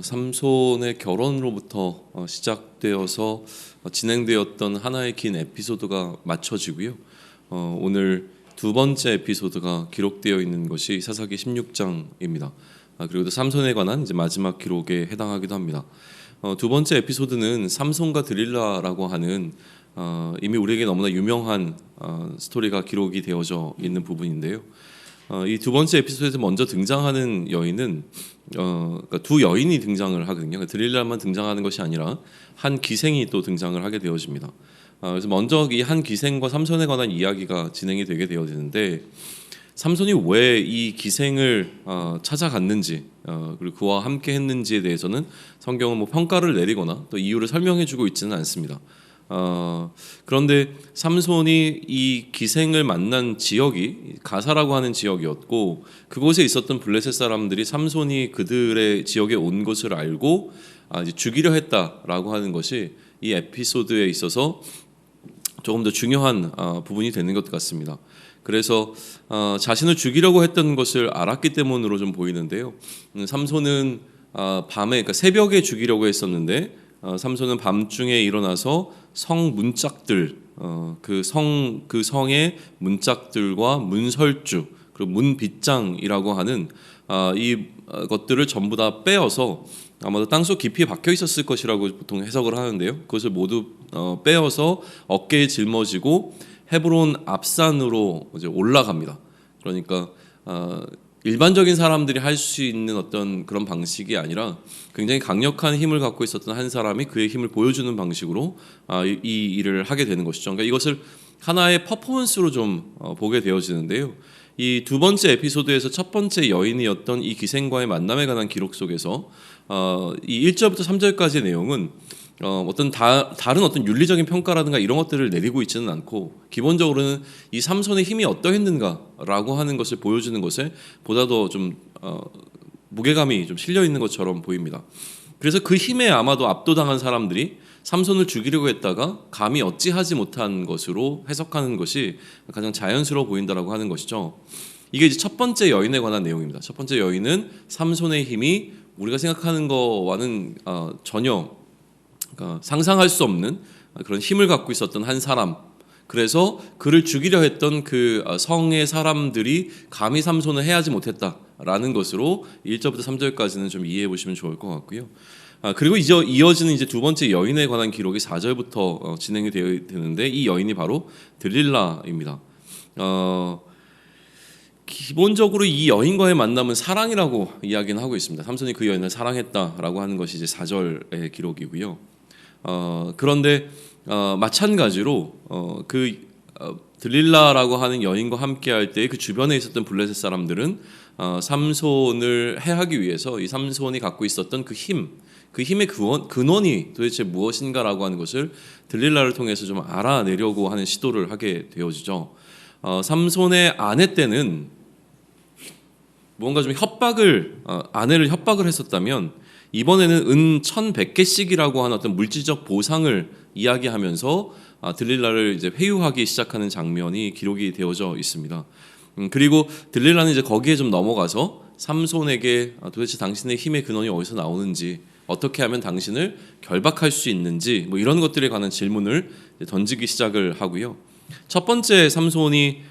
삼손의 결혼으로부터 시작되어서 진행되었던 하나의 긴 에피소드가 맞춰지고요. 오늘 두 번째 에피소드가 기록되어 있는 것이 사사기 16장입니다. 그리고 또 삼손에 관한 이제 마지막 기록에 해당하기도 합니다. 두 번째 에피소드는 삼손과 드릴라라고 하는 이미 우리에게 너무나 유명한 스토리가 기록이 되어져 있는 부분인데요. 이 두 번째 에피소드에서 먼저 등장하는 여인은 그러니까 두 여인이 등장을 하거든요. 드릴라만 등장하는 것이 아니라 한 기생이 또 등장을 하게 되어집니다. 그래서 먼저 이 한 기생과 삼손에 관한 이야기가 진행이 되게 되어지는데, 삼손이 왜 이 기생을 찾아갔는지 그리고 그와 함께 했는지에 대해서는 성경은 뭐 평가를 내리거나 또 이유를 설명해주고 있지는 않습니다. 그런데 삼손이 이 기생을 만난 지역이 가사라고 하는 지역이었고, 그곳에 있었던 블레셋 사람들이 삼손이 그들의 지역에 온 것을 알고 이제 죽이려 했다라고 하는 것이 이 에피소드에 있어서 조금 더 중요한 부분이 되는 것 같습니다. 그래서 자신을 죽이려고 했던 것을 알았기 때문으로 좀 보이는데요. 삼손은 밤에, 그러니까 새벽에 죽이려고 했었는데, 삼손은 밤중에 일어나서 성 문짝들, 그 성의 문짝들과 문설주 그리고 문빗장이라고 하는 이 것들을 전부 다 빼어서, 아마도 땅속 깊이 박혀 있었을 것이라고 보통 해석을 하는데요. 그것을 모두 빼어서 어깨에 짊어지고 헤브론 앞산으로 이제 올라갑니다. 그러니까 일반적인 사람들이 할 수 있는 어떤 그런 방식이 아니라 굉장히 강력한 힘을 갖고 있었던 한 사람이 그의 힘을 보여주는 방식으로 이 일을 하게 되는 것이죠. 그러니까 이것을 하나의 퍼포먼스로 좀 보게 되어지는데요. 이 두 번째 에피소드에서 첫 번째 여인이었던 이 기생과의 만남에 관한 기록 속에서 이 1절부터 3절까지의 내용은 어떤 다른 어떤 윤리적인 평가라든가 이런 것들을 내리고 있지는 않고, 기본적으로는 이 삼손의 힘이 어떠했는가라고 하는 것을 보여주는 것에 보다 더 좀 무게감이 좀 실려 있는 것처럼 보입니다. 그래서 그 힘에 아마도 압도당한 사람들이 삼손을 죽이려고 했다가 감히 어찌하지 못한 것으로 해석하는 것이 가장 자연스러워 보인다라고 하는 것이죠. 이게 이제 첫 번째 여인에 관한 내용입니다. 첫 번째 여인은 삼손의 힘이 우리가 생각하는 것과는 전혀, 그러니까 상상할 수 없는 그런 힘을 갖고 있었던 한 사람. 그래서 그를 죽이려 했던 그 성의 사람들이 감히 삼손을 해하지 못했다라는 것으로 1절부터 3절까지는 좀 이해해 보시면 좋을 것 같고요. 그리고 이어지는 이제 두 번째 여인에 관한 기록이 4절부터 진행이 되는데, 이 여인이 바로 드릴라입니다. 기본적으로 이 여인과의 만남은 사랑이라고 이야기는 하고 있습니다. 삼손이 그 여인을 사랑했다라고 하는 것이 이제 4절의 기록이고요. 그런데 마찬가지로 드릴라라고 하는 여인과 함께할 때 그 주변에 있었던 블레셋 사람들은 삼손을 해하기 위해서 이 삼손이 갖고 있었던 그 힘의 근원이 도대체 무엇인가라고 하는 것을 드릴라를 통해서 좀 알아내려고 하는 시도를 하게 되어지죠. 삼손의 아내 때는 뭔가 좀 아내를 협박을 했었다면, 이번에는 은 1,100개씩이라고 하는 어떤 물질적 보상을 이야기하면서 드릴라를 이제 회유하기 시작하는 장면이 기록이 되어져 있습니다. 그리고 드릴라는 이제 거기에 좀 넘어가서 삼손에게 도대체 당신의 힘의 근원이 어디서 나오는지, 어떻게 하면 당신을 결박할 수 있는지, 뭐 이런 것들에 관한 질문을 던지기 시작을 하고요. 첫 번째 삼손이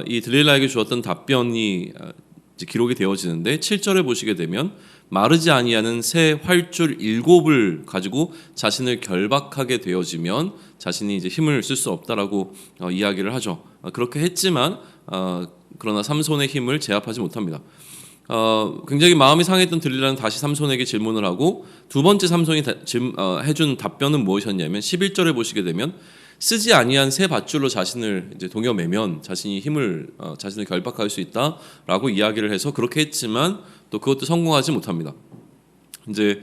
이 드릴라에게 주었던 답변이 기록이 되어지는데, 7절에 보시게 되면 마르지 아니하는 새 활줄 7을 가지고 자신을 결박하게 되어지면 자신이 이제 힘을 쓸 수 없다라고 이야기를 하죠. 그렇게 했지만 그러나 삼손의 힘을 제압하지 못합니다. 굉장히 마음이 상했던 드릴라는 다시 삼손에게 질문을 하고, 두 번째 삼손이 해준 답변은 무엇이었냐면 11절에 보시게 되면 쓰지 아니한 새 밧줄로 자신을 이제 동여매면 자신을 결박할 수 있다라고 이야기를 해서 그렇게 했지만 또 그것도 성공하지 못합니다. 이제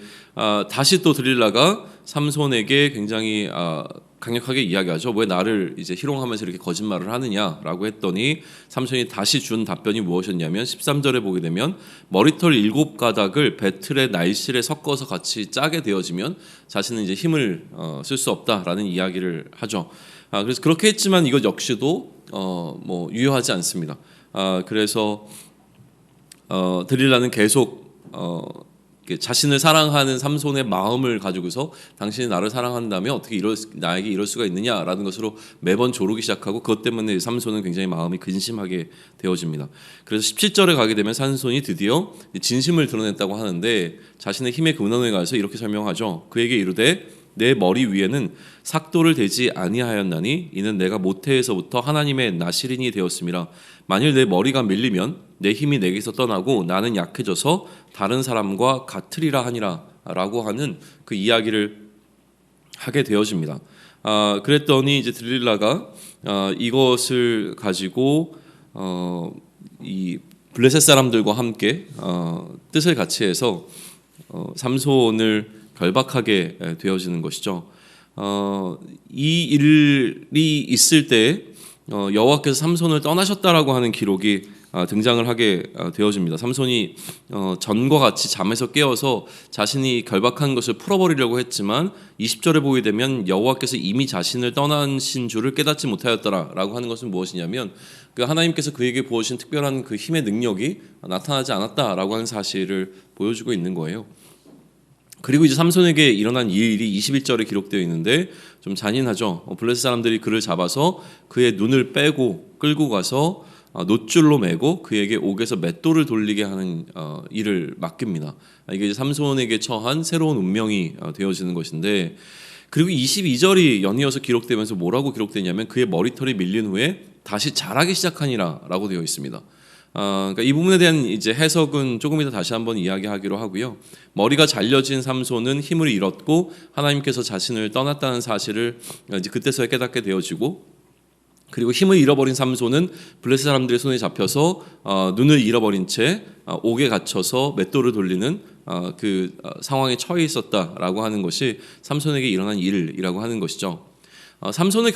다시 또 드릴라가 삼손에게 굉장히 강력하게 이야기하죠. 왜 나를 이제 희롱하면서 이렇게 거짓말을 하느냐라고 했더니 삼손이 다시 준 답변이 무엇이었냐면 13절에 보게 되면 머리털 7가닥을 배틀의 날실에 섞어서 같이 짜게 되어지면 자신은 이제 힘을 쓸 수 없다라는 이야기를 하죠. 그래서 그렇게 했지만 이것 역시도 뭐 유효하지 않습니다. 그래서 드릴라는 계속 자신을 사랑하는 삼손의 마음을 가지고서 당신이 나를 사랑한다면 어떻게 나에게 이럴 수가 있느냐라는 것으로 매번 조르기 시작하고 그것 때문에 삼손은 굉장히 마음이 근심하게 되어집니다. 그래서 17절에 가게 되면 삼손이 드디어 진심을 드러냈다고 하는데 자신의 힘의 근원에 가서 이렇게 설명하죠. 그에게 이르되 내 머리 위에는 삭도를 대지 아니하였나니 이는 내가 모태에서부터 하나님의 나시린이 되었음이라. 만일 내 머리가 밀리면 내 힘이 내게서 떠나고 나는 약해져서 다른 사람과 같으리라 하니라 라고 하는 그 이야기를 하게 되어집니다. 그랬더니 이제 들릴라가 이것을 가지고 이 블레셋 사람들과 함께 뜻을 같이 해서 삼손을 결박하게 되어지는 것이죠. 이 일이 있을 때 여호와께서 삼손을 떠나셨다라고 하는 기록이 등장을 하게 되어집니다. 삼손이 전과 같이 잠에서 깨어서 자신이 결박한 것을 풀어버리려고 했지만 20절에 보게 되면 여호와께서 이미 자신을 떠나신 줄을 깨닫지 못하였더라라고 하는 것은 무엇이냐면 그 하나님께서 그에게 부어주신 특별한 그 힘의 능력이 나타나지 않았다라고 하는 사실을 보여주고 있는 거예요. 그리고 이제 삼손에게 일어난 이 일이 21절에 기록되어 있는데 좀 잔인하죠. 블레셋 사람들이 그를 잡아서 그의 눈을 빼고 끌고 가서 놋줄로 매고 그에게 옥에서 맷돌을 돌리게 하는 일을 맡깁니다. 이게 이제 삼손에게 처한 새로운 운명이 되어지는 것인데, 그리고 22절이 연이어서 기록되면서 뭐라고 기록되냐면 그의 머리털이 밀린 후에 다시 자라기 시작하니라라고 되어 있습니다. 그러니까 이 부분에 대한 이제 해석은 조금 이따 다시 한번 이야기하기로 하고요. 머리가 잘려진 삼손은 힘을 잃었고 하나님께서 자신을 떠났다는 사실을 이제 그때서야 깨닫게 되어지고, 그리고 힘을 잃어버린 삼손은 블레셋 사람들의 손에 잡혀서 눈을 잃어버린 채 옥에 갇혀서 맷돌을 돌리는 그 상황에 처해 있었다라고 하는 것이 삼손에게 일어난 일이라고 하는 것이죠. 삼손을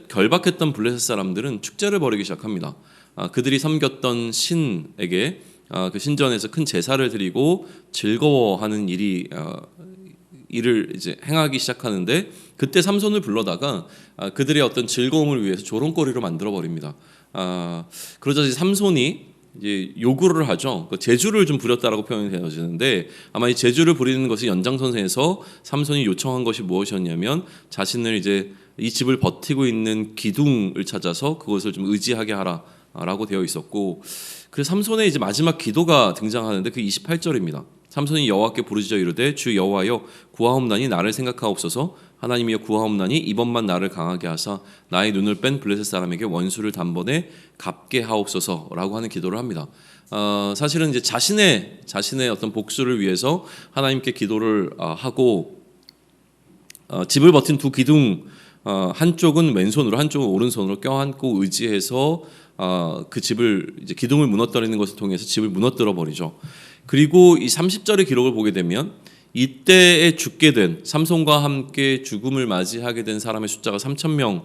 결박했던 블레셋 사람들은 축제를 벌이기 시작합니다. 그들이 섬겼던 신에게 그 신전에서 큰 제사를 드리고 즐거워하는 일을 이제 행하기 시작하는데, 그때 삼손을 불러다가 그들의 어떤 즐거움을 위해서 조롱거리로 만들어 버립니다. 그러자 이제 삼손이 이제 요구를 하죠. 제주를 좀 부렸다라고 표현이 되어지는데, 아마 이 제주를 부리는 것이 연장선에서 삼손이 요청한 것이 무엇이었냐면 자신을 이제 이 집을 버티고 있는 기둥을 찾아서 그것을 좀 의지하게 하라라고 되어 있었고, 그래서 삼손의 이제 마지막 기도가 등장하는데 그 28절입니다. 삼손이 여호와께 부르짖어 이르되 주 여호와여 구하옵나니 나를 생각하옵소서. 하나님이여 구하옵나니 이번만 나를 강하게 하사 나의 눈을 뺀 블레셋 사람에게 원수를 단번에 갚게 하옵소서라고 하는 기도를 합니다. 사실은 이제 자신의 어떤 복수를 위해서 하나님께 기도를 하고, 집을 버틴 두 기둥, 한쪽은 왼손으로 한쪽은 오른손으로 껴안고 의지해서 그 집을 이제 기둥을 무너뜨리는 것을 통해서 집을 무너뜨려 버리죠. 그리고 이 30절의 기록을 보게 되면 이때에 죽게 된, 삼손과 함께 죽음을 맞이하게 된 사람의 숫자가 3,000명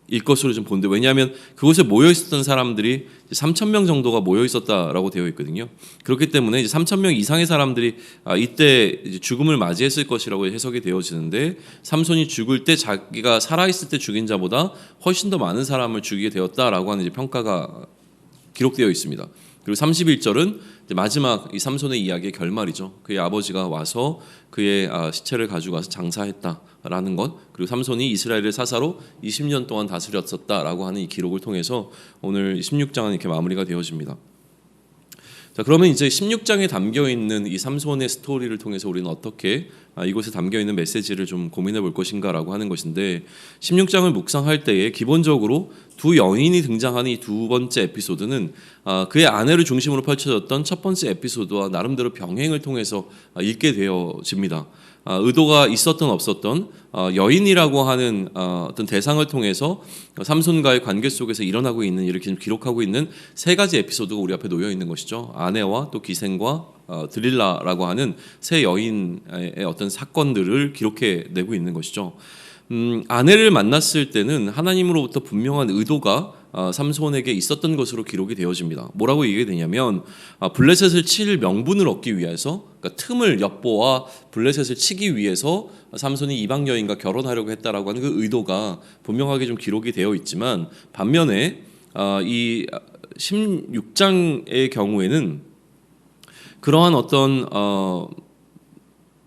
일 것으로 좀 보는데, 왜냐하면 그곳에 모여 있었던 사람들이 3,000명 정도가 모여 있었다라고 되어 있거든요. 그렇기 때문에 이제 3,000명 이상의 사람들이 이때 이제 죽음을 맞이했을 것이라고 해석이 되어지는데, 삼손이 죽을 때 자기가 살아 있을 때 죽인 자보다 훨씬 더 많은 사람을 죽이게 되었다라고 하는 이제 평가가 기록되어 있습니다. 그리고 31절은 마지막 이 삼손의 이야기의 결말이죠. 그의 아버지가 와서 그의 시체를 가지고 와서 장사했다라는 것, 그리고 삼손이 이스라엘을 사사로 20년 동안 다스렸었다라고 하는 이 기록을 통해서 오늘 16장은 이렇게 마무리가 되어집니다. 자, 그러면 이제 16장에 담겨 있는 이 삼손의 스토리를 통해서 우리는 어떻게 이곳에 담겨 있는 메시지를 좀 고민해 볼 것인가라고 하는 것인데, 16장을 묵상할 때에 기본적으로 두 여인이 등장하는 이 두 번째 에피소드는 그의 아내를 중심으로 펼쳐졌던 첫 번째 에피소드와 나름대로 병행을 통해서 읽게 되어집니다. 의도가 있었던 없었던 여인이라고 하는 어떤 대상을 통해서 삼손과의 관계 속에서 일어나고 있는, 이렇게 좀 기록하고 있는 세 가지 에피소드가 우리 앞에 놓여 있는 것이죠. 아내와 또 기생과 드릴라라고 하는 세 여인의 어떤 사건들을 기록해 내고 있는 것이죠. 아내를 만났을 때는 하나님으로부터 분명한 의도가 삼손에게 있었던 것으로 기록이 되어집니다. 뭐라고 얘기가 되냐면 블레셋을 칠 명분을 얻기 위해서, 그러니까 틈을 엿보아 블레셋을 치기 위해서 삼손이 이방 여인과 결혼하려고 했다라고 하는 그 의도가 분명하게 좀 기록이 되어 있지만, 반면에 이 16장의 경우에는 그러한 어떤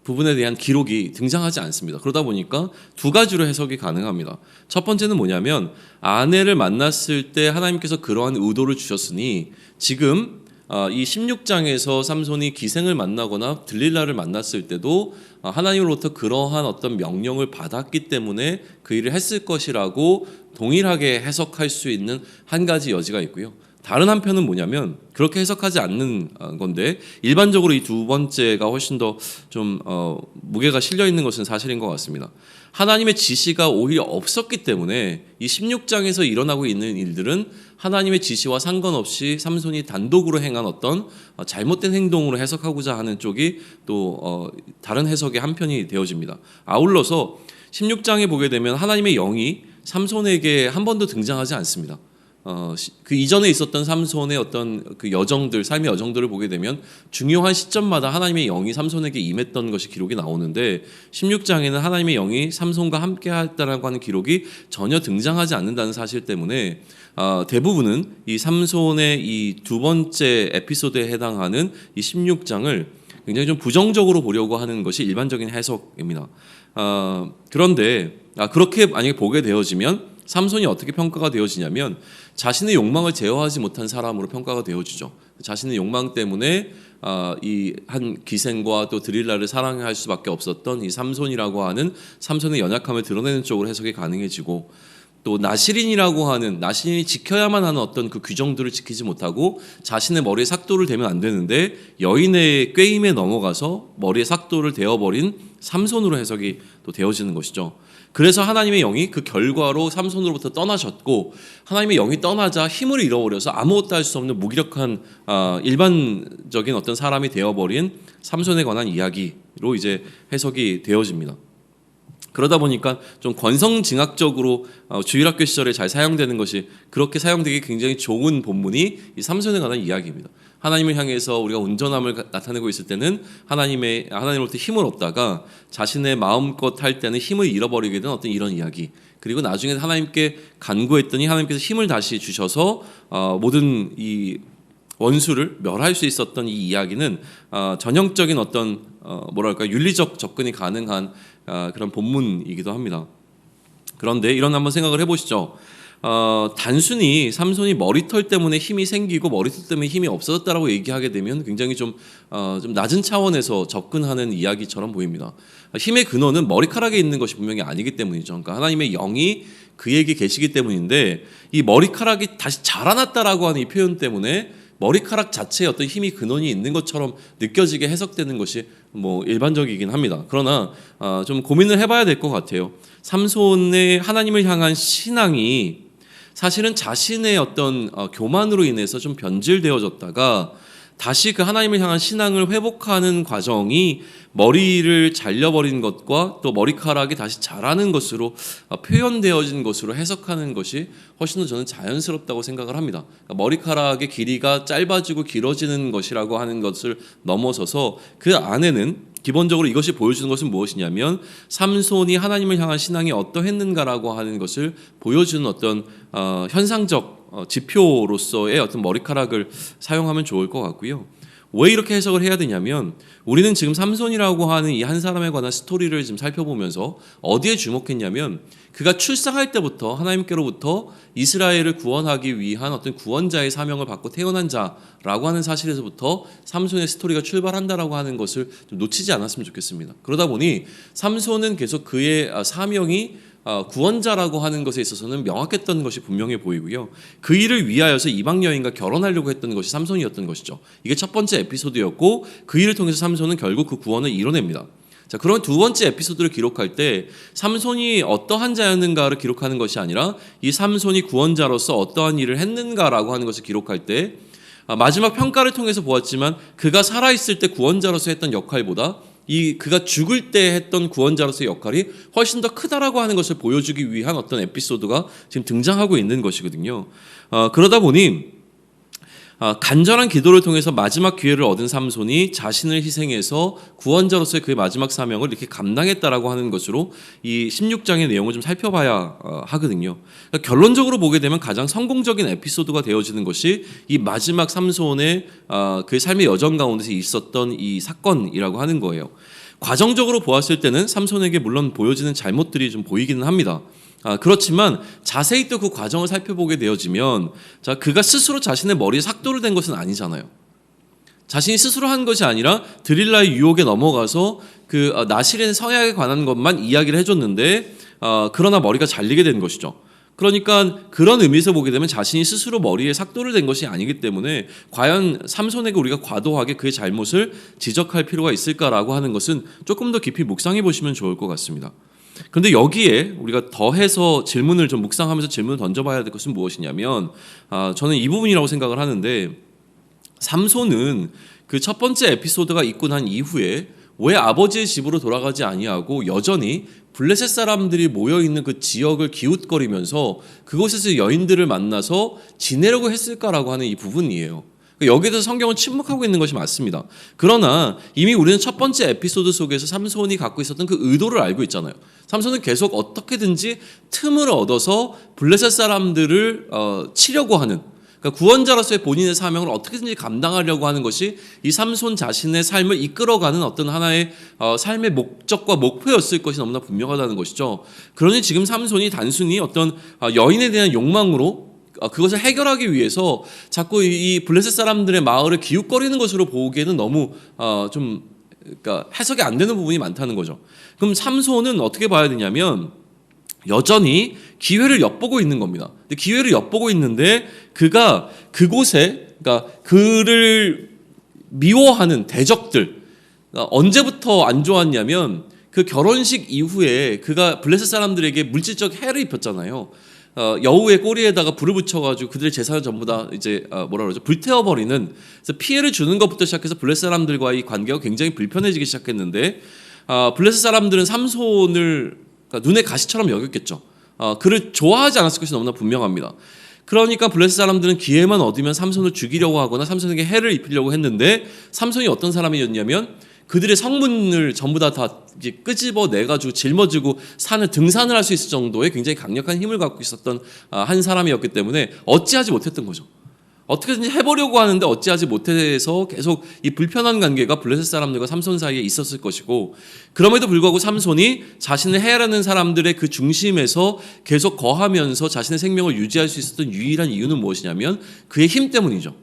부분에 대한 기록이 등장하지 않습니다. 그러다 보니까 두 가지로 해석이 가능합니다. 첫 번째는 뭐냐면 아내를 만났을 때 하나님께서 그러한 의도를 주셨으니 지금 이 16장에서 삼손이 기생을 만나거나 들릴라를 만났을 때도 하나님으로부터 그러한 어떤 명령을 받았기 때문에 그 일을 했을 것이라고 동일하게 해석할 수 있는 한 가지 여지가 있고요. 다른 한편은 뭐냐면 그렇게 해석하지 않는 건데 일반적으로 이 두 번째가 훨씬 더 좀 무게가 실려 있는 것은 사실인 것 같습니다. 하나님의 지시가 오히려 없었기 때문에 이 16장에서 일어나고 있는 일들은 하나님의 지시와 상관없이 삼손이 단독으로 행한 어떤 잘못된 행동으로 해석하고자 하는 쪽이 또 다른 해석의 한편이 되어집니다. 아울러서 16장에 보게 되면 하나님의 영이 삼손에게 한 번도 등장하지 않습니다. 그 이전에 있었던 삼손의 어떤 그 여정들, 삶의 여정들을 보게 되면 중요한 시점마다 하나님의 영이 삼손에게 임했던 것이 기록이 나오는데 16장에는 하나님의 영이 삼손과 함께 했다라고 하는 기록이 전혀 등장하지 않는다는 사실 때문에 대부분은 이 삼손의 이 두 번째 에피소드에 해당하는 이 16장을 굉장히 좀 부정적으로 보려고 하는 것이 일반적인 해석입니다. 그런데 그렇게 만약에 보게 되어지면 삼손이 어떻게 평가가 되어지냐면 자신의 욕망을 제어하지 못한 사람으로 평가가 되어지죠. 자신의 욕망 때문에 이 한 기생과 또 드릴라를 사랑할 수밖에 없었던 이 삼손이라고 하는 삼손의 연약함을 드러내는 쪽으로 해석이 가능해지고 또 나시린이라고 하는 나시린이 지켜야만 하는 어떤 그 규정들을 지키지 못하고 자신의 머리에 삭도를 대면 안 되는데 여인의 꾀임에 넘어가서 머리에 삭도를 대어버린 삼손으로 해석이 또 되어지는 것이죠. 그래서 하나님의 영이 그 결과로 삼손으로부터 떠나셨고 하나님의 영이 떠나자 힘을 잃어버려서 아무것도 할 수 없는 무기력한 일반적인 어떤 사람이 되어버린 삼손에 관한 이야기로 이제 해석이 되어집니다. 그러다 보니까 좀 권성징악적으로 주일학교 시절에 잘 사용되는 것이 그렇게 사용되기 굉장히 좋은 본문이 이 삼손에 관한 이야기입니다. 하나님을 향해서 우리가 온전함을 나타내고 있을 때는 하나님으로부터 힘을 얻다가 자신의 마음껏 할 때는 힘을 잃어버리게 된 어떤 이런 이야기. 그리고 나중에 하나님께 간구했더니 하나님께서 힘을 다시 주셔서 모든 이 원수를 멸할 수 있었던 이 이야기는 전형적인 어떤 윤리적 접근이 가능한 그런 본문이기도 합니다. 그런데 이런 한번 생각을 해보시죠. 단순히 삼손이 머리털 때문에 힘이 생기고 머리털 때문에 힘이 없어졌다라고 얘기하게 되면 굉장히 좀 낮은 차원에서 접근하는 이야기처럼 보입니다. 힘의 근원은 머리카락에 있는 것이 분명히 아니기 때문이죠. 그러니까 하나님의 영이 그에게 계시기 때문인데 이 머리카락이 다시 자라났다라고 하는 이 표현 때문에 머리카락 자체에 어떤 힘이 근원이 있는 것처럼 느껴지게 해석되는 것이 뭐 일반적이긴 합니다. 그러나 좀 고민을 해봐야 될 것 같아요. 삼손의 하나님을 향한 신앙이 사실은 자신의 어떤 교만으로 인해서 좀 변질되어졌다가 다시 그 하나님을 향한 신앙을 회복하는 과정이 머리를 잘려버린 것과 또 머리카락이 다시 자라는 것으로 표현되어진 것으로 해석하는 것이 훨씬 더 저는 자연스럽다고 생각을 합니다. 그러니까 머리카락의 길이가 짧아지고 길어지는 것이라고 하는 것을 넘어서서 그 안에는 기본적으로 이것이 보여주는 것은 무엇이냐면 삼손이 하나님을 향한 신앙이 어떠했는가라고 하는 것을 보여주는 어떤 현상적 지표로서의 어떤 머리카락을 사용하면 좋을 것 같고요. 왜 이렇게 해석을 해야 되냐면 우리는 지금 삼손이라고 하는 이 한 사람에 관한 스토리를 지금 살펴보면서 어디에 주목했냐면 그가 출생할 때부터 하나님께로부터 이스라엘을 구원하기 위한 어떤 구원자의 사명을 받고 태어난 자라고 하는 사실에서부터 삼손의 스토리가 출발한다라고 하는 것을 좀 놓치지 않았으면 좋겠습니다. 그러다 보니 삼손은 계속 그의 사명이 구원자라고 하는 것에 있어서는 명확했던 것이 분명해 보이고요. 그 일을 위하여서 이방 여인과 결혼하려고 했던 것이 삼손이었던 것이죠. 이게 첫 번째 에피소드였고 그 일을 통해서 삼손은 결국 그 구원을 이뤄냅니다. 자, 그런 두 번째 에피소드를 기록할 때 삼손이 어떠한 자였는가를 기록하는 것이 아니라 이 삼손이 구원자로서 어떠한 일을 했는가라고 하는 것을 기록할 때 마지막 평가를 통해서 보았지만 그가 살아있을 때 구원자로서 했던 역할보다 그가 죽을 때 했던 구원자로서의 역할이 훨씬 더 크다라고 하는 것을 보여주기 위한 어떤 에피소드가 지금 등장하고 있는 것이거든요. 그러다 보니 간절한 기도를 통해서 마지막 기회를 얻은 삼손이 자신을 희생해서 구원자로서의 그의 마지막 사명을 이렇게 감당했다라고 하는 것으로 이 16장의 내용을 좀 살펴봐야 하거든요. 그러니까 결론적으로 보게 되면 가장 성공적인 에피소드가 되어지는 것이 이 마지막 삼손의 그의 삶의 여정 가운데서 있었던 이 사건이라고 하는 거예요. 과정적으로 보았을 때는 삼손에게 물론 보여지는 잘못들이 좀 보이기는 합니다. 그렇지만 자세히 또 그 과정을 살펴보게 되어지면 그가 스스로 자신의 머리에 삭도를 댄 것은 아니잖아요. 자신이 스스로 한 것이 아니라 드릴라의 유혹에 넘어가서 그 나실의 성약에 관한 것만 이야기를 해줬는데 그러나 머리가 잘리게 된 것이죠. 그러니까 그런 의미에서 보게 되면 자신이 스스로 머리에 삭도를 댄 것이 아니기 때문에 과연 삼손에게 우리가 과도하게 그의 잘못을 지적할 필요가 있을까라고 하는 것은 조금 더 깊이 묵상해 보시면 좋을 것 같습니다. 그런데 여기에 우리가 더해서 질문을 좀 묵상하면서 질문을 던져봐야 될 것은 무엇이냐면 저는 이 부분이라고 생각을 하는데 삼손은 그 첫 번째 에피소드가 있고 난 이후에 왜 아버지의 집으로 돌아가지 아니하고 여전히 블레셋 사람들이 모여있는 그 지역을 기웃거리면서 그곳에서 여인들을 만나서 지내려고 했을까라고 하는 이 부분이에요. 여기에 대해서 성경은 침묵하고 있는 것이 맞습니다. 그러나 이미 우리는 첫 번째 에피소드 속에서 삼손이 갖고 있었던 그 의도를 알고 있잖아요. 삼손은 계속 어떻게든지 틈을 얻어서 블레셋 사람들을 치려고 하는, 그러니까 구원자로서의 본인의 사명을 어떻게든지 감당하려고 하는 것이 이 삼손 자신의 삶을 이끌어가는 어떤 하나의 삶의 목적과 목표였을 것이 너무나 분명하다는 것이죠. 그러니 지금 삼손이 단순히 어떤 여인에 대한 욕망으로 그것을 해결하기 위해서 자꾸 이 블레셋 사람들의 마을을 기웃거리는 것으로 보기에는 너무 그러니까 해석이 안 되는 부분이 많다는 거죠. 그럼 삼손은 어떻게 봐야 되냐면 여전히 기회를 엿보고 있는 겁니다. 근데 기회를 엿보고 있는데 그가 그곳에, 그러니까 그를 미워하는 대적들, 언제부터 안 좋았냐면 그 결혼식 이후에 그가 블레셋 사람들에게 물질적 해를 입혔잖아요. 여우의 꼬리에다가 불을 붙여가지고 그들의 재산을 전부 다 이제 불태워버리는, 그래서 피해를 주는 것부터 시작해서 블레셋 사람들과의 관계가 굉장히 불편해지기 시작했는데 블레셋 사람들은 삼손을 눈의 가시처럼 여겼겠죠. 그를 좋아하지 않았을 것이 너무나 분명합니다. 그러니까 블레셋 사람들은 기회만 얻으면 삼손을 죽이려고 하거나 삼손에게 해를 입히려고 했는데 삼손이 어떤 사람이었냐면 그들의 성문을 전부 다 이제 끄집어내가지고 짊어지고 등산을 할 수 있을 정도의 굉장히 강력한 힘을 갖고 있었던 한 사람이었기 때문에 어찌하지 못했던 거죠. 어떻게든지 해보려고 하는데 어찌하지 못해서 계속 이 불편한 관계가 블레셋 사람들과 삼손 사이에 있었을 것이고, 그럼에도 불구하고 삼손이 자신을 해하려는 사람들의 그 중심에서 계속 거하면서 자신의 생명을 유지할 수 있었던 유일한 이유는 무엇이냐면 그의 힘 때문이죠.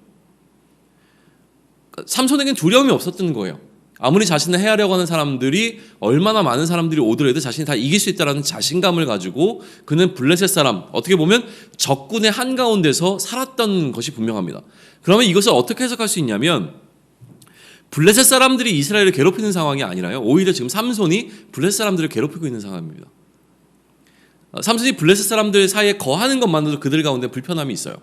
삼손에겐 두려움이 없었던 거예요. 아무리 자신을 해하려고 하는 사람들이 얼마나 많은 사람들이 오더라도 자신이 다 이길 수 있다는 자신감을 가지고 그는 블레셋 사람, 어떻게 보면 적군의 한가운데서 살았던 것이 분명합니다. 그러면 이것을 어떻게 해석할 수 있냐면 블레셋 사람들이 이스라엘을 괴롭히는 상황이 아니라요, 오히려 지금 삼손이 블레셋 사람들을 괴롭히고 있는 상황입니다. 삼손이 블레셋 사람들 사이에 거하는 것만으로도 그들 가운데 불편함이 있어요.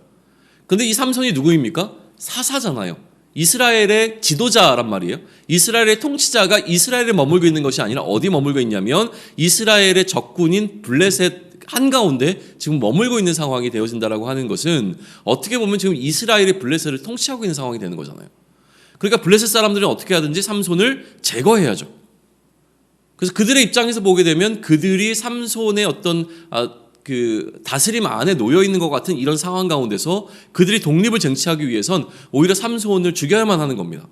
그런데 이 삼손이 누구입니까? 사사잖아요. 이스라엘의 지도자란 말이에요. 이스라엘의 통치자가 이스라엘에 머물고 있는 것이 아니라 어디 머물고 있냐면 이스라엘의 적군인 블레셋 한가운데 지금 머물고 있는 상황이 되어진다라고 하는 것은 어떻게 보면 지금 이스라엘이 블레셋을 통치하고 있는 상황이 되는 거잖아요. 그러니까 블레셋 사람들은 어떻게 하든지 삼손을 제거해야죠. 그래서 그들의 입장에서 보게 되면 그들이 삼손의 어떤 그 다스림 안에 놓여 있는 것 같은 이런 상황 가운데서 그들이 독립을 쟁취하기 위해선 오히려 삼손을 죽여야만 하는 겁니다.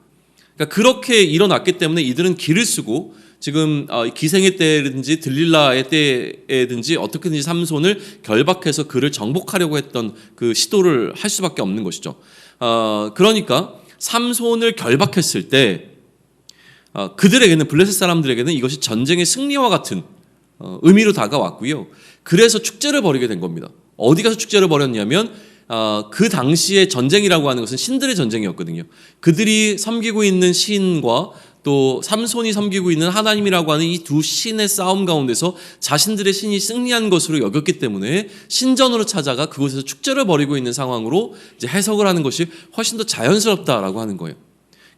그러니까 그렇게 일어났기 때문에 이들은 길을 쓰고 지금 기생의 때든지 들릴라의 때에든지 어떻게든지 삼손을 결박해서 그를 정복하려고 했던 그 시도를 할 수밖에 없는 것이죠. 그러니까 삼손을 결박했을 때 그들에게는, 블레셋 사람들에게는 이것이 전쟁의 승리와 같은 의미로 다가왔고요. 그래서 축제를 벌이게 된 겁니다. 어디 가서 축제를 벌였냐면 그 당시에 전쟁이라고 하는 것은 신들의 전쟁이었거든요. 그들이 섬기고 있는 신과 또 삼손이 섬기고 있는 하나님이라고 하는 이 두 신의 싸움 가운데서 자신들의 신이 승리한 것으로 여겼기 때문에 신전으로 찾아가 그곳에서 축제를 벌이고 있는 상황으로 이제 해석을 하는 것이 훨씬 더 자연스럽다라고 하는 거예요.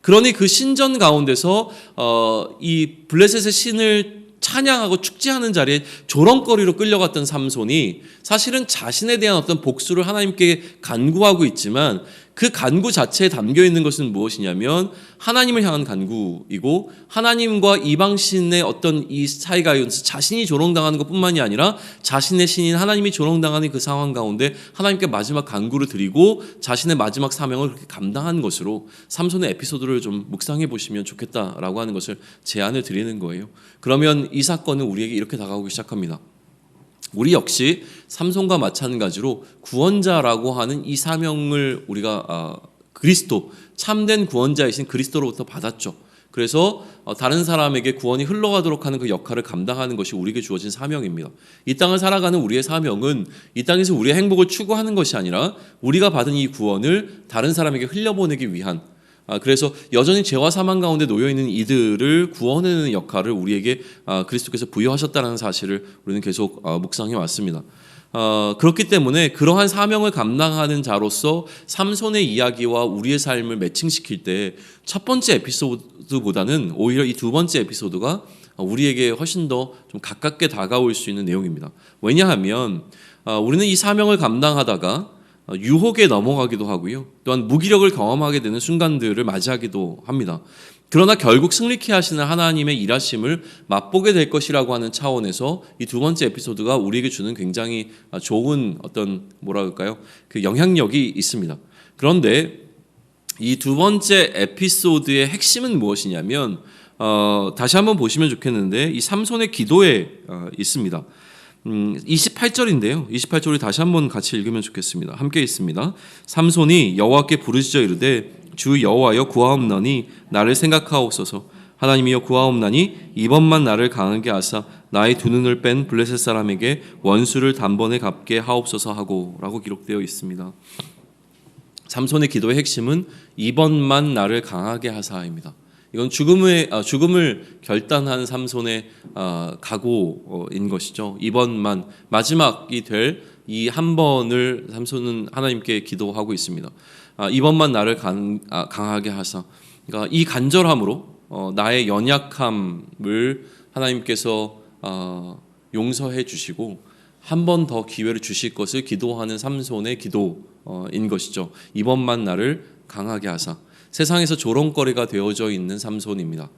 그러니 그 신전 가운데서 이 블레셋의 신을 찬양하고 축제하는 자리에 조롱거리로 끌려갔던 삼손이 사실은 자신에 대한 어떤 복수를 하나님께 간구하고 있지만 그 간구 자체에 담겨 있는 것은 무엇이냐면 하나님을 향한 간구이고 하나님과 이방 신의 어떤 이 사이가 자신이 조롱당하는 것뿐만이 아니라 자신의 신인 하나님이 조롱당하는 그 상황 가운데 하나님께 마지막 간구를 드리고 자신의 마지막 사명을 그렇게 감당한 것으로 삼손의 에피소드를 좀 묵상해 보시면 좋겠다라고 하는 것을 제안을 드리는 거예요. 그러면 이 사건은 우리에게 이렇게 다가오기 시작합니다. 우리 역시 삼손과 마찬가지로 구원자라고 하는 이 사명을 우리가 그리스도 참된 구원자이신 그리스도로부터 받았죠. 그래서 다른 사람에게 구원이 흘러가도록 하는 그 역할을 감당하는 것이 우리에게 주어진 사명입니다. 이 땅을 살아가는 우리의 사명은 이 땅에서 우리의 행복을 추구하는 것이 아니라 우리가 받은 이 구원을 다른 사람에게 흘려보내기 위한, 그래서 여전히 죄와 사망 가운데 놓여있는 이들을 구원하는 역할을 우리에게 그리스도께서 부여하셨다는 사실을 우리는 계속 묵상해 왔습니다. 그렇기 때문에 그러한 사명을 감당하는 자로서 삼손의 이야기와 우리의 삶을 매칭시킬 때 첫 번째 에피소드보다는 오히려 이 두 번째 에피소드가 우리에게 훨씬 더 좀 가깝게 다가올 수 있는 내용입니다. 왜냐하면 우리는 이 사명을 감당하다가 유혹에 넘어가기도 하고요. 또한 무기력을 경험하게 되는 순간들을 맞이하기도 합니다. 그러나 결국 승리케 하시는 하나님의 일하심을 맛보게 될 것이라고 하는 차원에서 이 두 번째 에피소드가 우리에게 주는 굉장히 좋은 어떤 뭐랄까요? 그 영향력이 있습니다. 그런데 이 두 번째 에피소드의 핵심은 무엇이냐면 다시 한번 보시면 좋겠는데 이 삼손의 기도에 있습니다. 28절인데요. 28절을 다시 한번 같이 읽으면 좋겠습니다. 함께 있습니다. 삼손이 여호와께 부르짖어 이르되 주 여호와여 구하옵나니 나를 생각하옵소서. 하나님이여 구하옵나니 이번만 나를 강하게 하사 나의 두 눈을 뺀 블레셋 사람에게 원수를 단번에 갚게 하옵소서 하고 라고 기록되어 있습니다. 삼손의 기도의 핵심은 이번만 나를 강하게 하사입니다. 이건 죽음을 결단한 삼손의 각오인 것이죠. 이번만 마지막이 될 이 한 번을 삼손은 하나님께 기도하고 있습니다. 이번만 나를 강하게 하사. 그러니까 이 간절함으로 나의 연약함을 하나님께서 용서해 주시고 한 번 더 기회를 주실 것을 기도하는 삼손의 기도인 것이죠. 이번만 나를 강하게 하사. 세상에서 조롱거리가 되어져 있는 삼손입니다.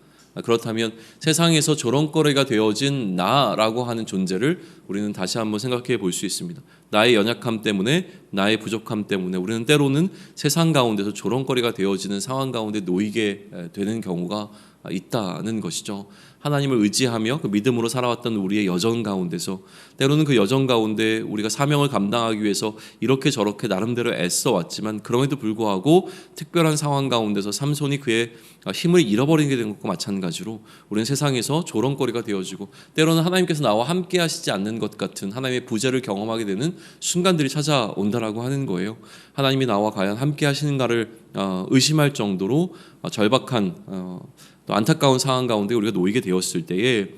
그렇다면 세상에서 조롱거리가 되어진 나라고 하는 존재를 우리는 다시 한번 생각해 볼 수 있습니다. 나의 연약함 때문에, 나의 부족함 때문에 우리는 때로는 세상 가운데서 조롱거리가 되어지는 상황 가운데 놓이게 되는 경우가 있다는 것이죠. 하나님을 의지하며 그 믿음으로 살아왔던 우리의 여정 가운데서 때로는 그 여정 가운데 우리가 사명을 감당하기 위해서 이렇게 저렇게 나름대로 애써 왔지만 그럼에도 불구하고 특별한 상황 가운데서 삼손이 그의 힘을 잃어버리게 된 것과 마찬가지로 우리는 세상에서 조롱거리가 되어지고 때로는 하나님께서 나와 함께 하시지 않는 것 같은 하나님의 부재를 경험하게 되는 순간들이 찾아온다라고 하는 거예요. 하나님이 나와 과연 함께 하시는가를 의심할 정도로 절박한 또 안타까운 상황 가운데 우리가 놓이게 되었을 때에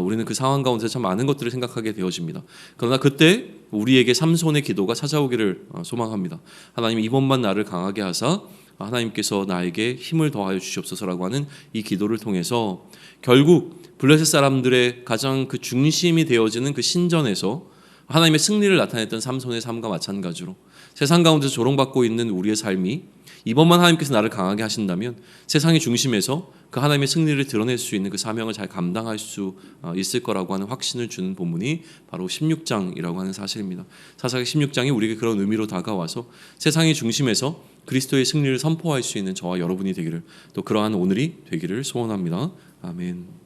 우리는 그 상황 가운데 참 많은 것들을 생각하게 되어집니다. 그러나 그때 우리에게 삼손의 기도가 찾아오기를 소망합니다. 하나님 이번만 나를 강하게 하사 하나님께서 나에게 힘을 더하여 주시옵소서라고 하는 이 기도를 통해서 결국 블레셋 사람들의 가장 그 중심이 되어지는 그 신전에서 하나님의 승리를 나타냈던 삼손의 삶과 마찬가지로 세상 가운데서 조롱받고 있는 우리의 삶이 이번만 하나님께서 나를 강하게 하신다면 세상의 중심에서 그 하나님의 승리를 드러낼 수 있는 그 사명을 잘 감당할 수 있을 거라고 하는 확신을 주는 본문이 바로 16장이라고 하는 사실입니다. 사사기 16장이 우리에게 그런 의미로 다가와서 세상의 중심에서 그리스도의 승리를 선포할 수 있는 저와 여러분이 되기를 또 그러한 오늘이 되기를 소원합니다. 아멘.